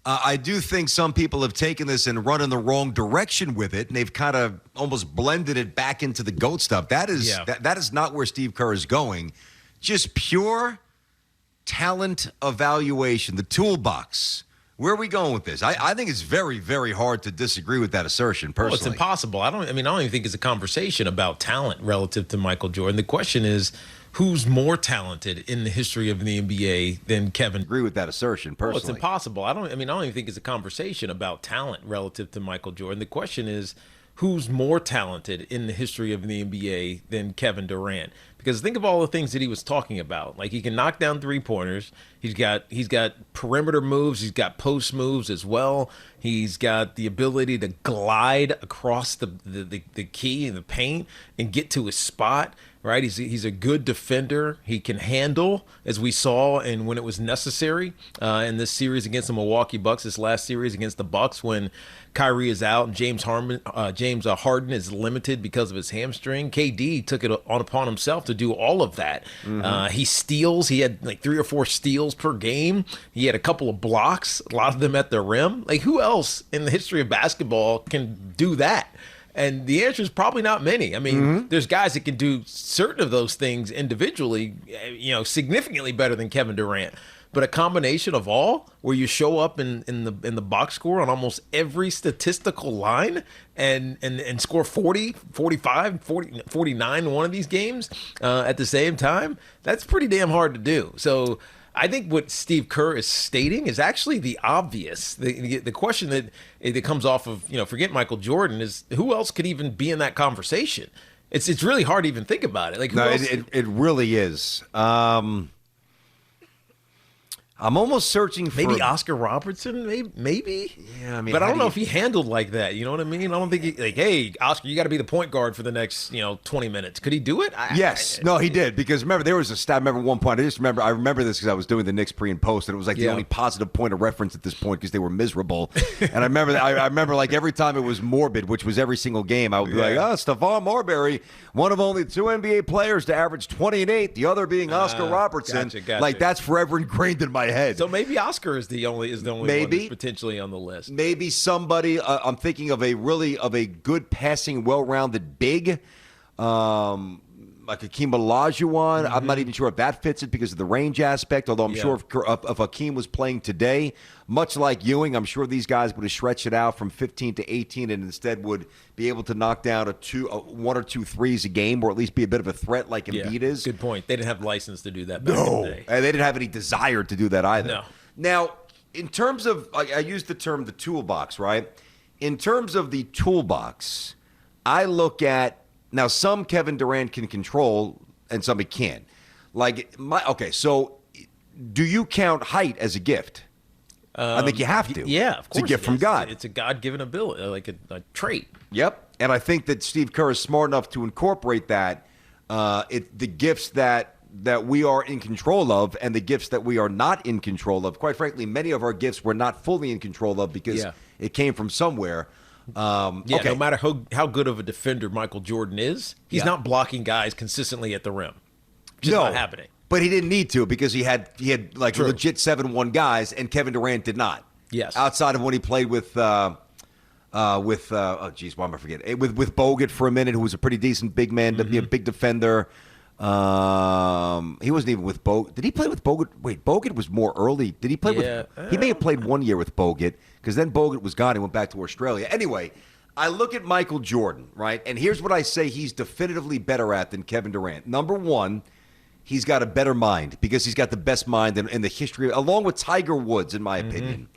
I do think some people have taken this and run in the wrong direction with it, and they've kind of almost blended it back into the GOAT stuff. That is not where Steve Kerr is going. Just pure talent evaluation, the toolbox. Where are we going with this? I think it's very, very hard to disagree with that assertion, personally. Well, it's impossible. I don't even think it's a conversation about talent relative to Michael Jordan. The question is, who's more talented in the history of the NBA than Kevin? Agree with that assertion, personally. Well, it's impossible. I don't even think it's a conversation about talent relative to Michael Jordan. The question is, who's more talented in the history of the NBA than Kevin Durant? Because think of all the things that he was talking about. Like, he can knock down three-pointers. He's got perimeter moves. He's got post moves as well. He's got the ability to glide across the key and the paint and get to his spot. Right, he's a good defender. He can handle, as we saw, and when it was necessary in this series against the Milwaukee Bucks, this last series against the Bucks, when Kyrie is out and James Harden is limited because of his hamstring. KD took it upon himself to do all of that. He steals. He had like 3 or 4 steals per game. He had a couple of blocks, a lot of them at the rim. Like, who else in the history of basketball can do that? And the answer is probably not many. I mean, there's guys that can do certain of those things individually, significantly better than Kevin Durant. But a combination of all, where you show up in the box score on almost every statistical line and score 40, 45, 40, 49 in one of these games at the same time, that's pretty damn hard to do. So I think what Steve Kerr is stating is actually the obvious. The question that comes off of, forget Michael Jordan, is who else could even be in that conversation? It's really hard to even think about it. Like, it really is. I'm almost searching for maybe Oscar Robertson, maybe. Yeah, I mean, but I don't know if he handled like that. You know what I mean? I don't think hey, Oscar, you got to be the point guard for the next 20 minutes. Could he do it? Yes, he did, because remember there was a stat. I remember one point. I remember this because I was doing the Knicks pre and post, and it was like the only positive point of reference at this point because they were miserable. And I remember I remember like every time it was morbid, which was every single game, I would be like, Stephon Marbury, one of only 2 NBA players to average 20 and 8, the other being Oscar Robertson. Gotcha. Like, that's forever ingrained in my head. So maybe Oscar is the only one that's potentially on the list. Maybe somebody. I'm thinking of a good passing, well-rounded big, like Hakeem Olajuwon. I'm not even sure if that fits it because of the range aspect. Although I'm sure if Hakeem was playing today, much like Ewing, I'm sure these guys would have stretched it out from 15 to 18 and instead would be able to knock down 1 or 2 threes a game, or at least be a bit of a threat like Embiid is. Good point. They didn't have license to do that back in the day. And they didn't have any desire to do that either. No. Now, in terms of, I used the term the toolbox, right? In terms of the toolbox, I look at, now some Kevin Durant can control and some he can't. So do you count height as a gift? I think you have to. Yeah, of course. It's a gift from God. It's a God-given ability, like a trait. Yep. And I think that Steve Kerr is smart enough to incorporate that, the gifts that we are in control of and the gifts that we are not in control of. Quite frankly, many of our gifts we're not fully in control of because it came from somewhere. No matter how good of a defender Michael Jordan is, he's not blocking guys consistently at the rim. Just not happening. But he didn't need to because he had like legit 7-1 guys, and Kevin Durant did not. Yes. Outside of when he played with why am I forgetting? With Bogut for a minute, who was a pretty decent big man, to be a big defender. He wasn't even with Bogut. Did he play with Bogut? Wait, Bogut was more early. Did he play with? He may have played 1 year with Bogut because then Bogut was gone. He went back to Australia. Anyway, I look at Michael Jordan, right? And here's what I say he's definitively better at than Kevin Durant. Number one, he's got a better mind because he's got the best mind in the history, along with Tiger Woods, in my opinion,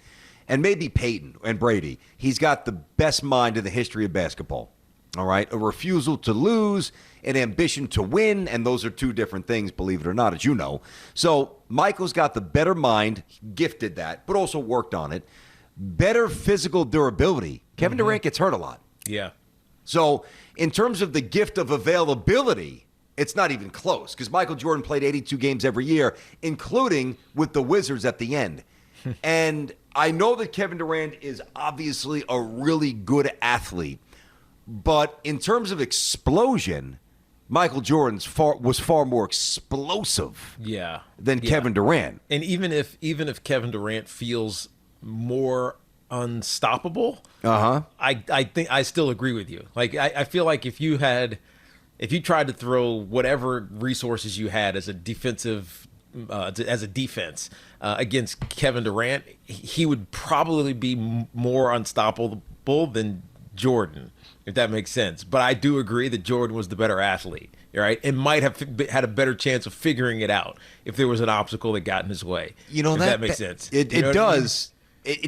and maybe Peyton and Brady. He's got the best mind in the history of basketball. All right, a refusal to lose, an ambition to win, and those are two different things, believe it or not, as you know. So Michael's got the better mind, gifted that, but also worked on it. Better physical durability. Kevin Durant gets hurt a lot. Yeah. So in terms of the gift of availability, it's not even close because Michael Jordan played 82 games every year, including with the Wizards at the end. And I know that Kevin Durant is obviously a really good athlete. But in terms of explosion, Michael Jordan was far more explosive than Kevin Durant. And even if Kevin Durant feels more unstoppable. Uh-huh. I think I still agree with you. Like I feel like if you tried to throw whatever resources you had as a defense against Kevin Durant, he would probably be more unstoppable than Jordan, if that makes sense. But I do agree that Jordan was the better athlete, right? And might have had a better chance of figuring it out if there was an obstacle that got in his way. You know, if that makes sense. It does.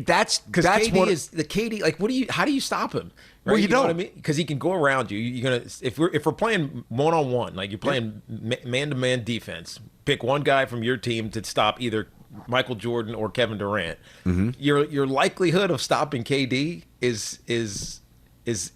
That's KD is the KD. Like, how do you stop him? Right? Well, you know don't. what I mean? Because he can go around you. You're gonna if we're playing 1-on-1, like you're playing man-to-man defense. Pick one guy from your team to stop either Michael Jordan or Kevin Durant. Mm-hmm. Your likelihood of stopping KD is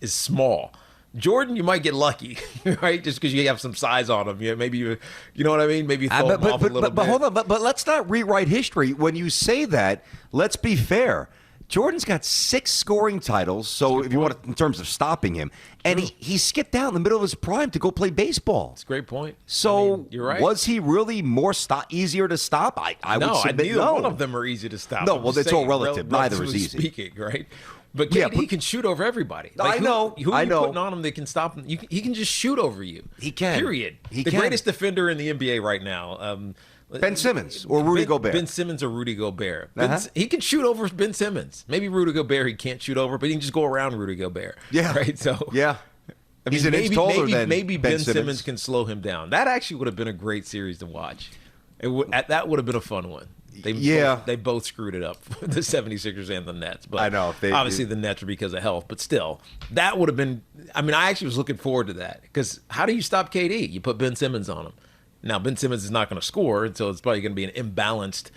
small. Jordan, you might get lucky, right? Just because you have some size on him. Yeah, maybe you know what I mean? Maybe throw him off a little bit. But hold on, but let's not rewrite history. When you say that, let's be fair. Jordan's got 6 scoring titles, so if you want to, in terms of stopping him, and he skipped out in the middle of his prime to go play baseball. That's a great point. So you're right. Was he really easier to stop? I would submit neither no. one of them are easy to stop. No, well, it's all relative. Neither is easy. Speaking, right? But KD can shoot over everybody. Like, Who are you know. putting on him that can stop him? He can just shoot over you. He can. Period. The greatest defender in the NBA right now. Ben Simmons or Rudy Gobert. Ben Simmons or Rudy Gobert. He can shoot over Ben Simmons. Maybe Rudy Gobert he can't shoot over, but he can just go around Rudy Gobert. Yeah. Right? So yeah. He's an inch taller than maybe Ben Simmons. Simmons can slow him down. That actually would have been a great series to watch. That would have been a fun one. They both screwed it up, the 76ers and the Nets. But I know. Obviously, the Nets are because of health. But still, that would have been – I mean, I actually was looking forward to that because how do you stop KD? You put Ben Simmons on him. Now, Ben Simmons is not going to score, so it's probably going to be an imbalanced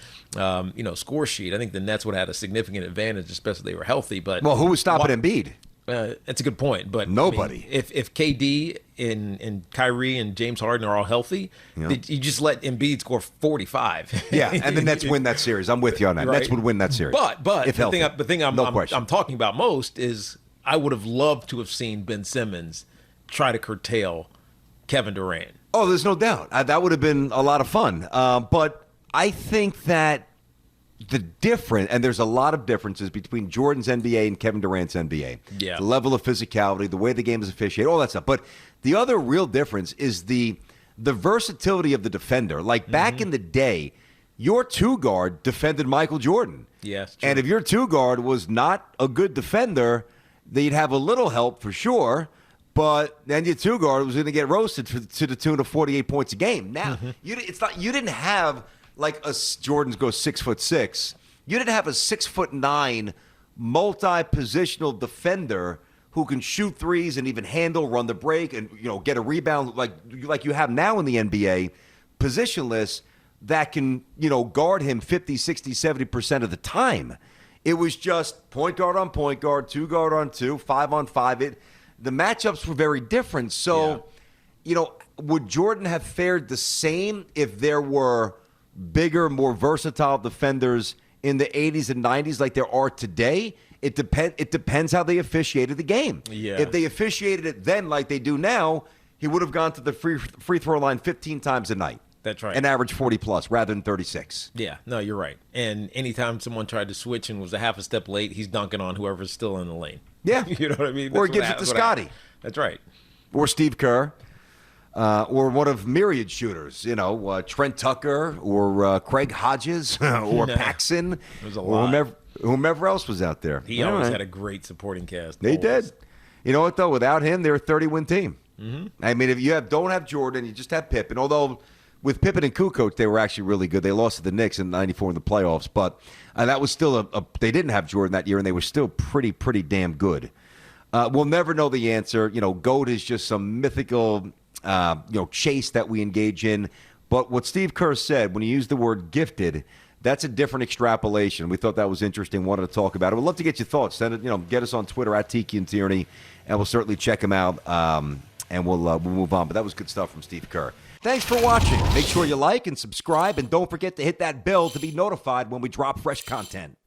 score sheet. I think the Nets would have had a significant advantage, especially if they were healthy. But well, who was stopping Embiid? That's a good point. But nobody. I mean, if KD and Kyrie and James Harden are all healthy, you just let Embiid score 45. Yeah, and the Nets win that series. I'm with you on that. Right? Nets would win that series. But if the thing I'm talking about most is I would have loved to have seen Ben Simmons try to curtail Kevin Durant. Oh, there's no doubt. That would have been a lot of fun. But I think that and there's a lot of differences between Jordan's NBA and Kevin Durant's NBA. Yeah. The level of physicality, the way the game is officiated, all that stuff. But the other real difference is the versatility of the defender. Like back in the day, your 2-guard defended Michael Jordan. Yes. And if your 2-guard was not a good defender, they'd have a little help for sure. But then your 2-guard was going to get roasted to the tune of 48 points a game. Now, you didn't have like Jordan's go 6'6". You didn't have a 6'9" multi-positional defender who can shoot threes and even handle, run the break, and get a rebound like you have now in the NBA, positionless that can guard him 50, 60, 70% of the time. It was just point guard on point guard, 2-guard on 2, 5 on 5. The matchups were very different. So, would Jordan have fared the same if there were bigger, more versatile defenders in the 80s and 90s like there are today? It depends how they officiated the game. Yeah. If they officiated it then like they do now, he would have gone to the free throw line 15 times a night. That's right. And average 40-plus rather than 36. Yeah, no, you're right. And anytime someone tried to switch and was a half a step late, he's dunking on whoever's still in the lane. Yeah. You know what I mean? Or he gives it to Scotty. That's right. Or Steve Kerr. Or one of myriad shooters, Trent Tucker or Craig Hodges or Paxson. There's a lot. Or whomever else was out there. He always had a great supporting cast. They did. You know what, though? Without him, they're a 30-win team. Mm-hmm. I mean, if you don't have Jordan, you just have Pippen. Although with Pippen and Kukoc, they were actually really good. They lost to the Knicks in '94 in the playoffs. But that was still they didn't have Jordan that year, and they were still pretty damn good. We'll never know the answer. GOAT is just some mythical chase that we engage in. But what Steve Kerr said when he used the word gifted, that's a different extrapolation. We thought that was interesting. Wanted to talk about it. We'd love to get your thoughts. Send it. Get us on Twitter at Tiki and Tierney, and we'll certainly check him out. And we'll move on. But that was good stuff from Steve Kerr. Thanks for watching. Make sure you like and subscribe, and don't forget to hit that bell to be notified when we drop fresh content.